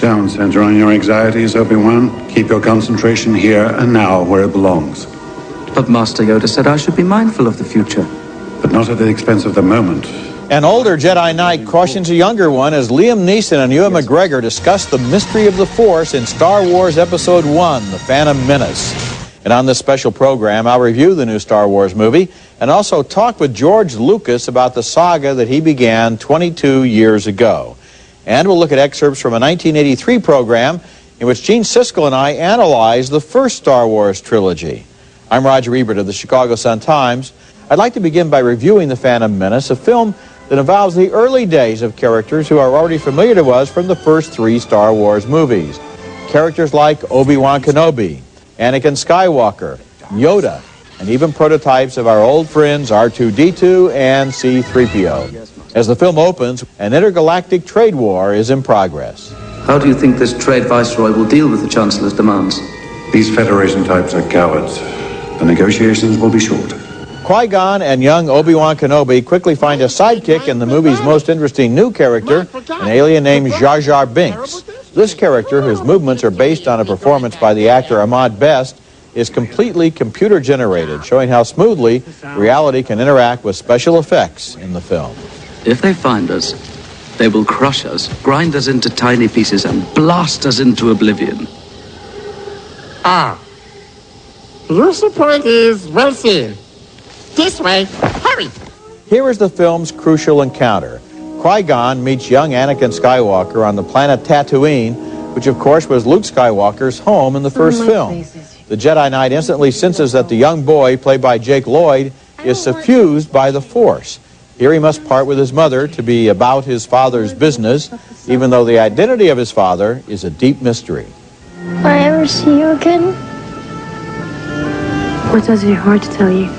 Don't center on your anxieties, Obi-Wan. Keep your concentration here and now where it belongs. But Master Yoda said I should be mindful of the future. But not at the expense of the moment. An older Jedi Knight cautions a younger one as Liam Neeson and Ewan McGregor discuss the mystery of the Force in Star Wars Episode 1, The Phantom Menace. And on this special program, I'll review the new Star Wars movie and also talk with George Lucas about the saga that he began 22 years ago. And we'll look at excerpts from a 1983 program in which Gene Siskel and I analyzed the first Star Wars trilogy. I'm Roger Ebert of the Chicago Sun-Times. I'd like to begin by reviewing The Phantom Menace, a film that involves the early days of characters who are already familiar to us from the first 3 Star Wars movies. Characters like Obi-Wan Kenobi, Anakin Skywalker, Yoda, and even prototypes of our old friends R2-D2 and C-3PO. As the film opens, an intergalactic trade war is in progress. How do you think this trade viceroy will deal with the Chancellor's demands? These Federation types are cowards. The negotiations will be short. Qui-Gon and young Obi-Wan Kenobi quickly find a sidekick in the movie's most interesting new character, an alien named Jar Jar Binks. This character, whose movements are based on a performance by the actor Ahmad Best, is completely computer-generated, showing how smoothly reality can interact with special effects in the film. If they find us, they will crush us, grind us into tiny pieces, and blast us into oblivion. Ah. Your support is well seen. This way, hurry! Here is the film's crucial encounter. Qui-Gon meets young Anakin Skywalker on the planet Tatooine, which of course was Luke Skywalker's home in the first film. The Jedi Knight instantly senses that the young boy, played by Jake Lloyd, is suffused by the Force. Here he must part with his mother to be about his father's business, even though the identity of his father is a deep mystery. Will I ever see you again? What does your heart tell you?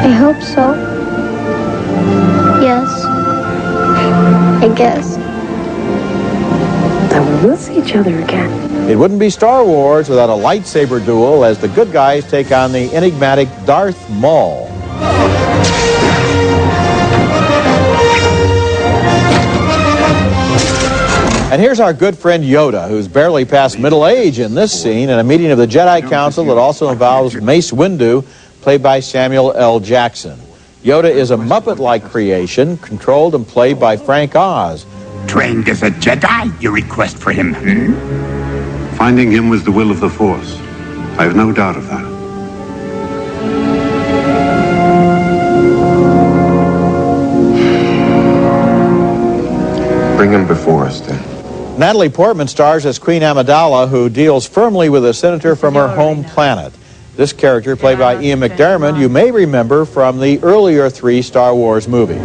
I hope so. Yes. I guess. Then we will see each other again. It wouldn't be Star Wars without a lightsaber duel as the good guys take on the enigmatic Darth Maul. And here's our good friend Yoda, who's barely past middle age in this scene in a meeting of the Jedi Council that also involves Mace Windu, played by Samuel L. Jackson. Yoda is a Muppet-like creation, controlled and played by Frank Oz. Trained as a Jedi, your request for him, Finding him was the will of the Force. I have no doubt of that. Bring him before us, then. Natalie Portman stars as Queen Amidala, who deals firmly with a senator from her home planet. This character, played by Ian McDiarmid, you may remember from the earlier 3 Star Wars movies.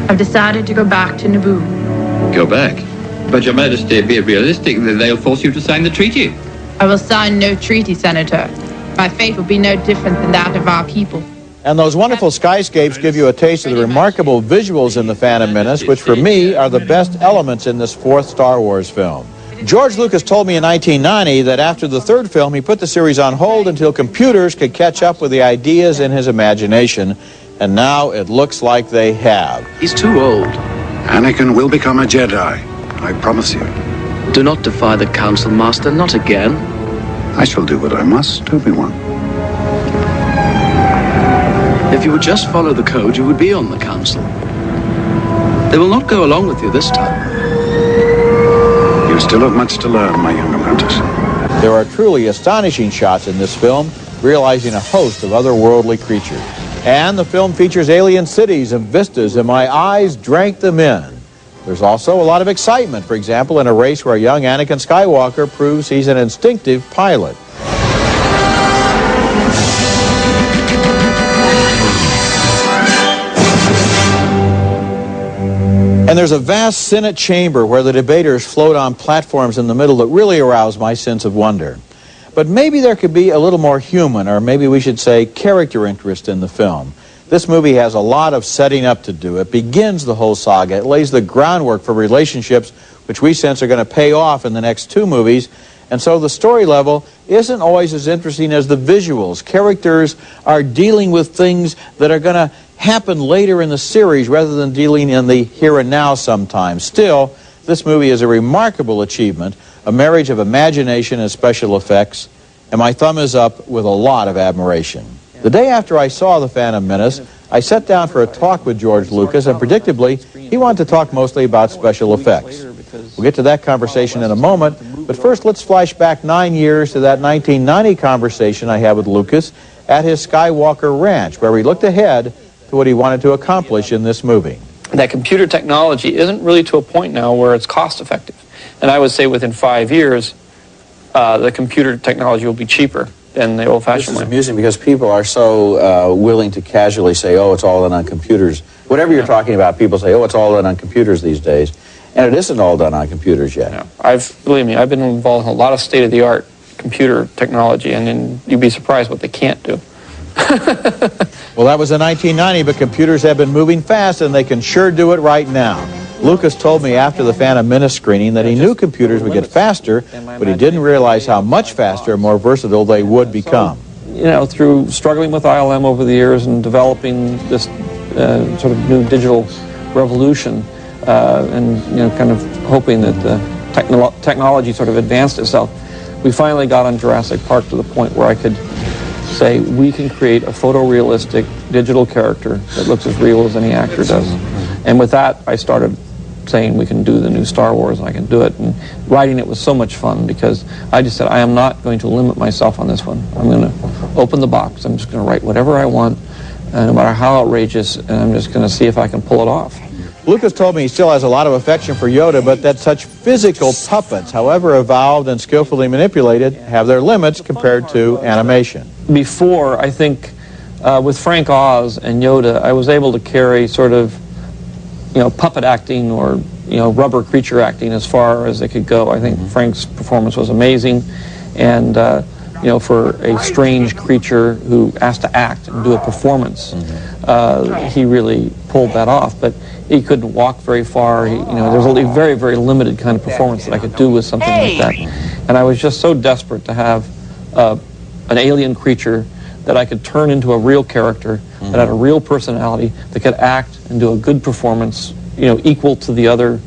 I've decided to go back to Naboo. Go back? But Your Majesty, be realistic, they'll force you to sign the treaty. I will sign no treaty, Senator. My fate will be no different than that of our people. And those wonderful skyscapes give you a taste of the remarkable visuals in The Phantom Menace, which for me are the best elements in this 4th Star Wars film. George Lucas told me in 1990 that after the 3rd film, he put the series on hold until computers could catch up with the ideas in his imagination, and now it looks like they have. He's too old. Anakin will become a Jedi, I promise you. Do not defy the Council, Master, not again. I shall do what I must, Obi-Wan. If you would just follow the code, you would be on the Council. They will not go along with you this time. You still have much to learn, my young apprentice. There are truly astonishing shots in this film, realizing a host of otherworldly creatures. And the film features alien cities and vistas, and my eyes drank them in. There's also a lot of excitement, for example, in a race where young Anakin Skywalker proves he's an instinctive pilot. And there's a vast Senate chamber where the debaters float on platforms in the middle that really arouse my sense of wonder. But maybe there could be a little more human, or maybe we should say character interest in the film. This movie has a lot of setting up to do. It begins the whole saga. It lays the groundwork for relationships which we sense are going to pay off in the next 2 movies. And so the story level isn't always as interesting as the visuals. Characters are dealing with things that are going to happen later in the series rather than dealing in the here and now sometimes. Still, this movie is a remarkable achievement, a marriage of imagination and special effects, and my thumb is up with a lot of admiration. The day after I saw The Phantom Menace, I sat down for a talk with George Lucas, and predictably, he wanted to talk mostly about special effects. We'll get to that conversation in a moment, but first let's flash back 9 years to that 1990 conversation I had with Lucas at his Skywalker Ranch, where we looked ahead to what he wanted to accomplish in this movie. That computer technology isn't really to a point now where it's cost effective. And I would say within 5 years, the computer technology will be cheaper than the old-fashioned This is way. amusing because people are so willing to casually say, oh, it's all done on computers. Whatever you're talking about, people say, oh, it's all done on computers these days. And it isn't all done on computers yet. No, believe me, I've been involved in a lot of state-of-the-art computer technology, and you'd be surprised what they can't do. Well, that was in 1990, but computers have been moving fast, and they can sure do it right now. Lucas told me after the Phantom Menace screening that he knew computers would get faster, but he didn't realize how much faster and more versatile they would become. You know, through struggling with ILM over the years and developing this sort of new digital revolution, and you know, kind of hoping that the technology sort of advanced itself, we finally got on Jurassic Park to the point where I could say we can create a photorealistic digital character that looks as real as any actor does. And with that, I started saying we can do the new Star Wars, and I can do it. And writing it was so much fun because I just said, I am not going to limit myself on this one. I'm going to open the box. I'm just going to write whatever I want, no matter how outrageous, and I'm just going to see if I can pull it off. Lucas told me he still has a lot of affection for Yoda, but that such physical puppets, however evolved and skillfully manipulated, have their limits compared to animation. Before, I think, with Frank Oz and Yoda, I was able to carry sort of, you know, puppet acting or, you know, rubber creature acting as far as they could go. I think Frank's performance was amazing, and you know, for a strange creature who has to act and do a performance, he really pulled that off. But he couldn't walk very far. You know, there's only a very, very limited kind of performance that I could do with something like that. And I was just so desperate to have an alien creature that I could turn into a real character that had a real personality, that could act and do a good performance, you know, equal to the other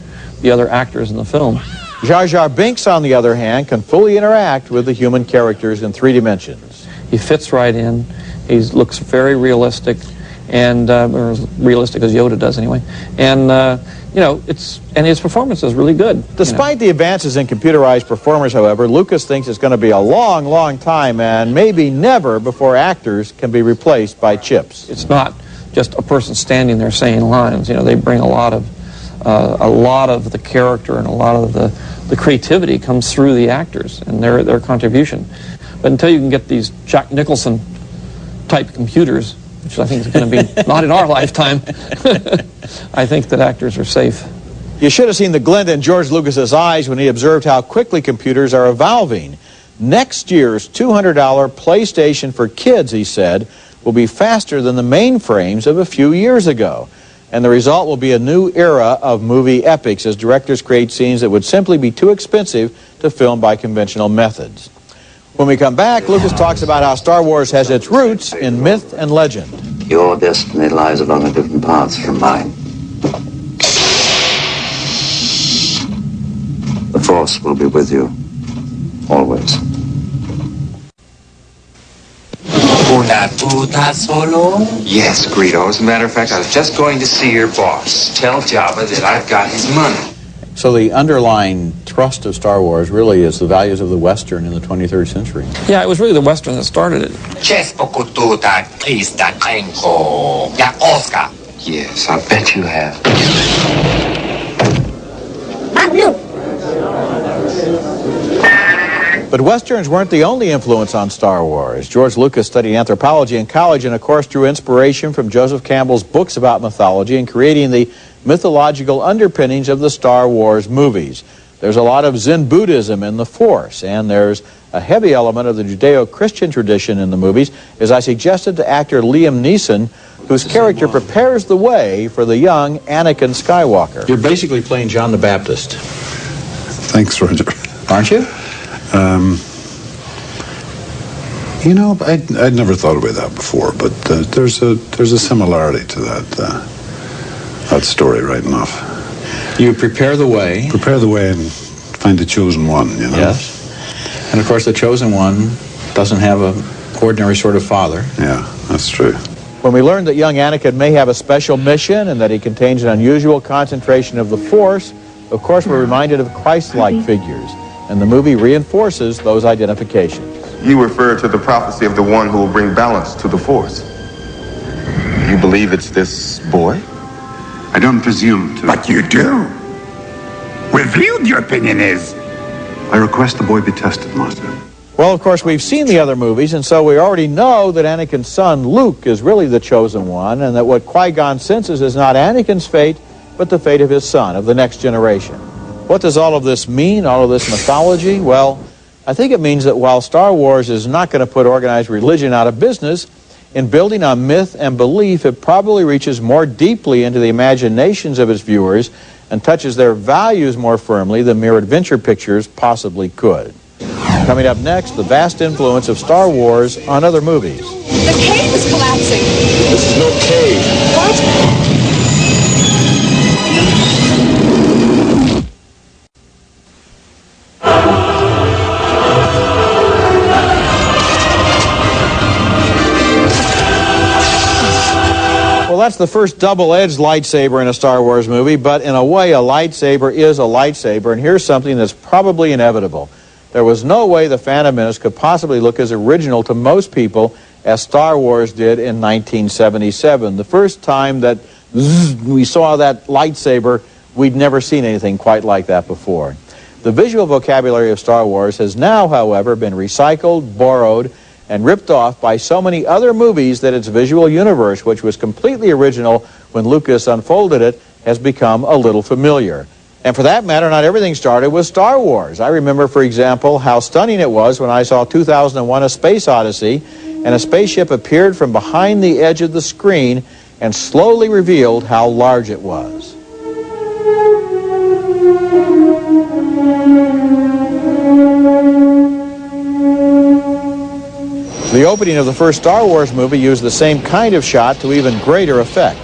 actors in the film. Jar Jar Binks, on the other hand, can fully interact with the human characters in 3 dimensions. He fits right in. He looks very realistic, and or as realistic as Yoda does anyway. And you know, and his performance is really good. Despite the advances in computerized performers, however, Lucas thinks it's going to be a long, long time, and maybe never before actors can be replaced by chips. It's not just a person standing there saying lines. You know, they bring a lot of the character, and a lot of the creativity comes through the actors and their contribution. But until you can get these Jack Nicholson type computers, which I think is going to be not in our lifetime, I think that actors are safe. You should have seen the glint in George Lucas's eyes when he observed how quickly computers are evolving. Next year's $200 PlayStation for kids, he said, will be faster than the mainframes of a few years ago. And the result will be a new era of movie epics as directors create scenes that would simply be too expensive to film by conventional methods. When we come back, Lucas talks about how Star Wars has its roots in myth and legend. Your destiny lies along a different path from mine. The Force will be with you, always. Una puta solo? Yes, Greedo. As a matter of fact, I was just going to see your boss. Tell Jabba that I've got his money. So the underlying thrust of Star Wars really is the values of the Western in the 23rd century. Yeah, it was really the Western that started it. Yes, I bet you have. But Westerns weren't the only influence on Star Wars. George Lucas studied anthropology in college and, of course, drew inspiration from Joseph Campbell's books about mythology in creating the mythological underpinnings of the Star Wars movies. There's a lot of Zen Buddhism in the Force, and there's a heavy element of the Judeo-Christian tradition in the movies, as I suggested to actor Liam Neeson, whose character prepares the way for the young Anakin Skywalker. You're basically playing John the Baptist. Thanks, Roger. Aren't you? You know, I'd never thought about that before, but there's a similarity to that story, right enough. You prepare the way. Prepare the way and find the chosen one, you know? Yes. And of course, the chosen one doesn't have an ordinary sort of father. Yeah, that's true. When we learn that young Anakin may have a special mission and that he contains an unusual concentration of the Force, of course, we're reminded of Christ-like figures, and the movie reinforces those identifications. You refer to the prophecy of the one who will bring balance to the Force. You believe it's this boy? I don't presume to. But you do. Revealed your opinion is. I request the boy be tested, Master. Well, of course, we've seen the other movies, and so we already know that Anakin's son, Luke, is really the chosen one, and that what Qui-Gon senses is not Anakin's fate, but the fate of his son, of the next generation. What does all of this mean, all of this mythology? Well, I think it means that while Star Wars is not going to put organized religion out of business, in building on myth and belief, it probably reaches more deeply into the imaginations of its viewers and touches their values more firmly than mere adventure pictures possibly could. Coming up next, the vast influence of Star Wars on other movies. The cave is collapsing. This is no cave. What? Well, that's the first double-edged lightsaber in a Star Wars movie, but in a way, a lightsaber is a lightsaber, and here's something that's probably inevitable. There was no way The Phantom Menace could possibly look as original to most people as Star Wars did in 1977. The first time that we saw that lightsaber, we'd never seen anything quite like that before. The visual vocabulary of Star Wars has now, however, been recycled, borrowed, and ripped off by so many other movies that its visual universe, which was completely original when Lucas unfolded it, has become a little familiar. And for that matter, not everything started with Star Wars. I remember, for example, how stunning it was when I saw 2001: A Space Odyssey, and a spaceship appeared from behind the edge of the screen and slowly revealed how large it was. The opening of the first Star Wars movie used the same kind of shot to even greater effect.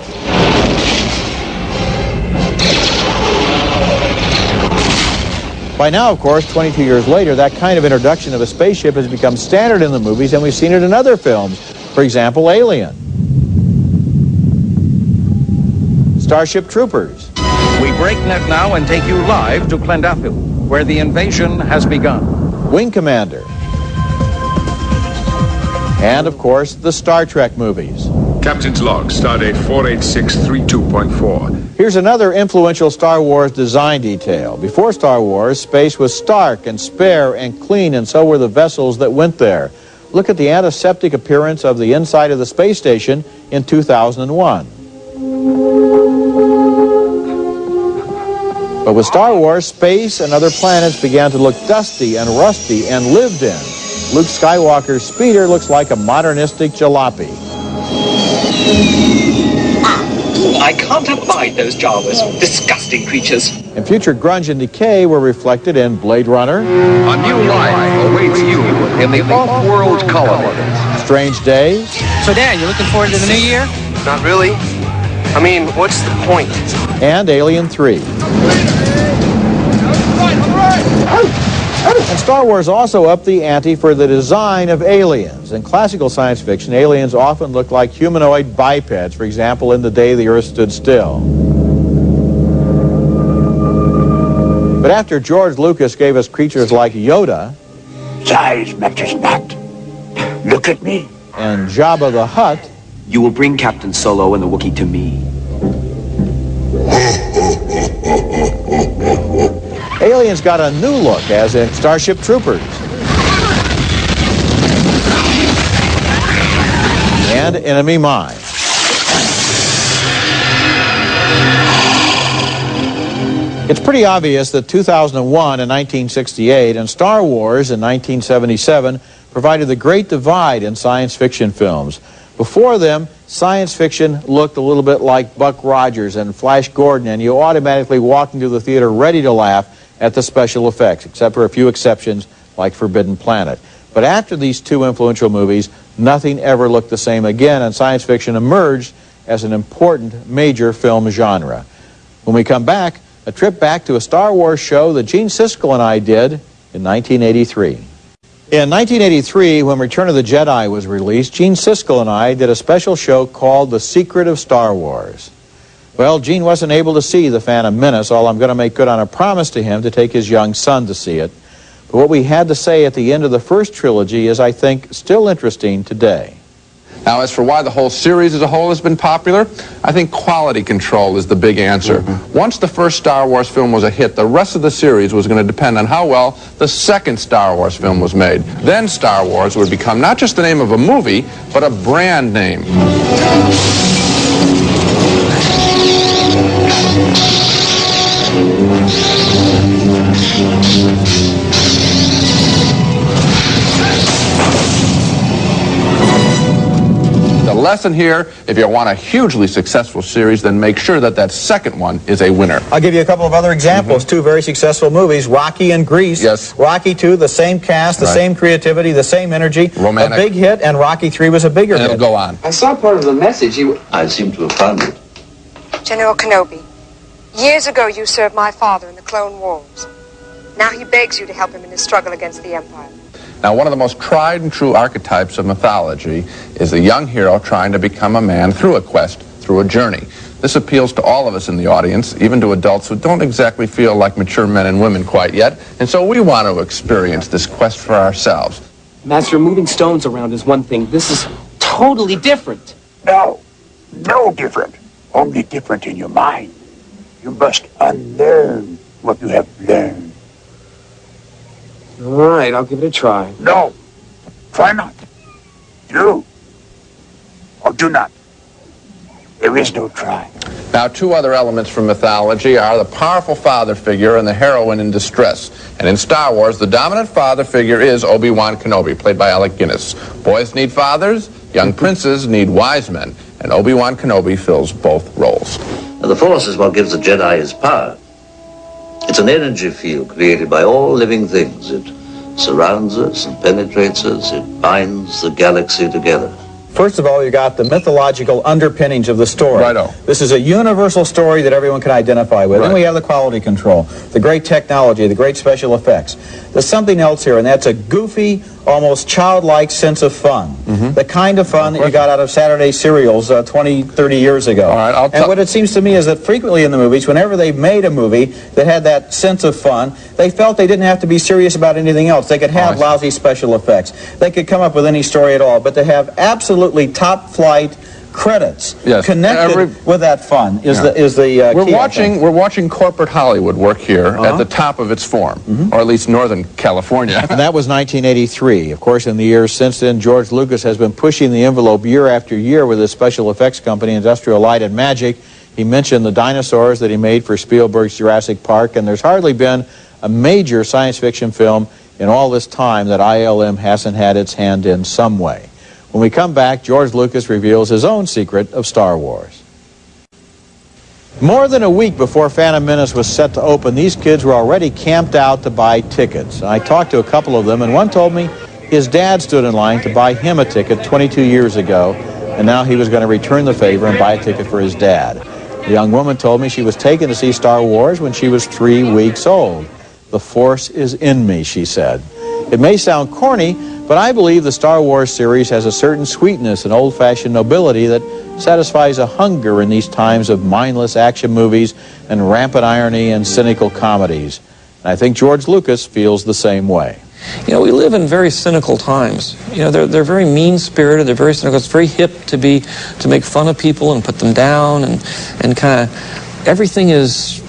By now, of course, 22 years later, that kind of introduction of a spaceship has become standard in the movies, and we've seen it in other films. For example, Alien. Starship Troopers. We break net now and take you live to Clendafil, where the invasion has begun. Wing Commander. And, of course, the Star Trek movies. Captain's log, stardate 48632.4. Here's another influential Star Wars design detail. Before Star Wars, space was stark and spare and clean, and so were the vessels that went there. Look at the antiseptic appearance of the inside of the space station in 2001. But with Star Wars, space and other planets began to look dusty and rusty and lived in. Luke Skywalker's speeder looks like a modernistic jalopy. I can't abide those Jawas, disgusting creatures. And future grunge and decay were reflected in Blade Runner. A new life awaits you in the off-world colony. Strange Days. So, Dan, you looking forward to the new year? Not really. I mean, what's the point? And Alien 3. And Star Wars also upped the ante for the design of aliens. In classical science fiction, aliens often look like humanoid bipeds, for example, in The Day the Earth Stood Still. But after George Lucas gave us creatures like Yoda, Size matters not. Look at me. And Jabba the Hutt, you will bring Captain Solo and the Wookiee to me. aliens got a new look, as in Starship Troopers. And Enemy Mine. It's pretty obvious that 2001 and 1968 and Star Wars in 1977 provided the great divide in science fiction films. Before them, science fiction looked a little bit like Buck Rogers and Flash Gordon, and you automatically walked into the theater ready to laugh at the special effects, except for a few exceptions like Forbidden Planet. But after these two influential movies, nothing ever looked the same again, and science fiction emerged as an important major film genre. When we come back, a trip back to a Star Wars show that Gene Siskel and I did in 1983. In 1983, when Return of the Jedi was released, Gene Siskel and I did a special show called The Secret of Star Wars. Well, Gene wasn't able to see The Phantom Menace, although I'm going to make good on a promise to him to take his young son to see it. But what we had to say at the end of the first trilogy is, I think, still interesting today. Now, as for why the whole series as a whole has been popular, I think quality control is the big answer. Once the first Star Wars film was a hit, the rest of the series was going to depend on how well the second Star Wars film was made. Then Star Wars would become not just the name of a movie, but a brand name. The lesson here, if you want a hugely successful series, then make sure that that second one is a winner. I'll give you a couple of other examples. Two very successful movies, Rocky and Grease. Yes. Rocky 2, the same cast, the same creativity, the same energy. Romantic. A big hit, and Rocky 3 was a bigger hit. It'll go on. I saw part of the message. I seem to have found it. General Kenobi, years ago you served my father in the Clone Wars. Now he begs you to help him in his struggle against the Empire. Now, one of the most tried and true archetypes of mythology is the young hero trying to become a man through a quest, through a journey. This appeals to all of us in the audience, even to adults who don't exactly feel like mature men and women quite yet, and so we want to experience this quest for ourselves. Master, moving stones around is one thing. This is totally different. No, no different. Only different in your mind. You must unlearn what you have learned. All right, I'll give it a try. No, try not. Do or do not. There is no try. Now, two other elements from mythology are the powerful father figure and the heroine in distress. And in Star Wars, the dominant father figure is Obi-Wan Kenobi, played by Alec Guinness. Boys need fathers, young princes need wise men, and Obi-Wan Kenobi fills both roles. The Force is what gives the Jedi his power. It's an energy field created by all living things. It surrounds us and penetrates us. It binds the galaxy together. First of all, you got the mythological underpinnings of the story. Righto. This is a universal story that everyone can identify with. Right. Then we have the quality control, the great technology, the great special effects. There's something else here, and that's a goofy, almost childlike sense of fun. The kind of fun that you got out of Saturday serials 20, 30 years ago. All right, and what it seems to me is that frequently in the movies, whenever they made a movie that had that sense of fun, they felt they didn't have to be serious about anything else. They could have lousy special effects. They could come up with any story at all, but to have absolutely top-flight credits connected with that fun is the key. We're watching corporate Hollywood work here at the top of its form, or at least Northern California. And that was 1983. Of course, in the years since then, George Lucas has been pushing the envelope year after year with his special effects company, Industrial Light and Magic. He mentioned the dinosaurs that he made for Spielberg's Jurassic Park, and there's hardly been a major science fiction film in all this time that ILM hasn't had its hand in some way. When we come back, George Lucas reveals his own secret of Star Wars. More than a week before Phantom Menace was set to open, these kids were already camped out to buy tickets. I talked to a couple of them, and one told me his dad stood in line to buy him a ticket 22 years ago, and now he was going to return the favor and buy a ticket for his dad. The young woman told me she was taken to see Star Wars when she was 3 weeks old. The Force is in me, she said. It may sound corny, but I believe the Star Wars series has a certain sweetness and old-fashioned nobility that satisfies a hunger in these times of mindless action movies and rampant irony and cynical comedies. And I think George Lucas feels the same way. You know, we live in very cynical times. You know, they're very mean-spirited, they're very cynical. It's very hip to make fun of people and put them down, and kind of everything is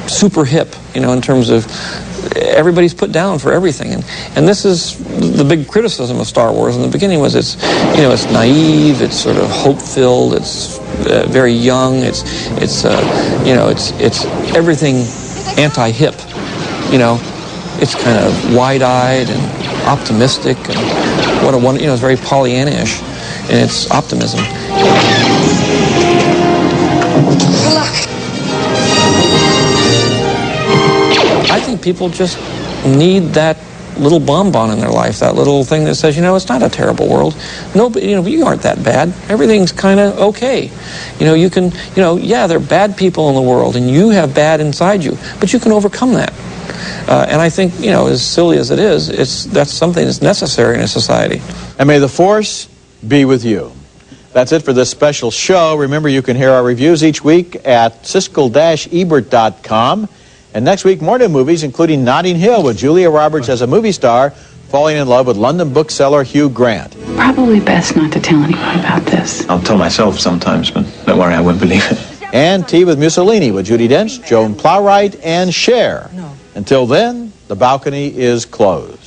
super hip, you know, in terms of everybody's put down for everything, and this is the big criticism of Star Wars in the beginning was it's naive, it's sort of hope-filled, it's very young, it's everything anti-hip, you know, it's kind of wide-eyed and optimistic, and what a wonder, you know, it's very Pollyanna-ish in its optimism. I think people just need that little bonbon in their life, that little thing that says, it's not a terrible world. No, but, you aren't that bad. Everything's kind of okay. You can, yeah, there are bad people in the world, and you have bad inside you, but you can overcome that. And I think, as silly as it is, that's something that's necessary in a society. And may the Force be with you. That's it for this special show. Remember, you can hear our reviews each week at siskel-ebert.com. And next week, more new movies, including Notting Hill with Julia Roberts as a movie star, falling in love with London bookseller Hugh Grant. Probably best not to tell anyone about this. I'll tell myself sometimes, but don't worry, I wouldn't believe it. And Tea with Mussolini with Judi Dench, Joan Plowright, and Cher. Until then, the balcony is closed.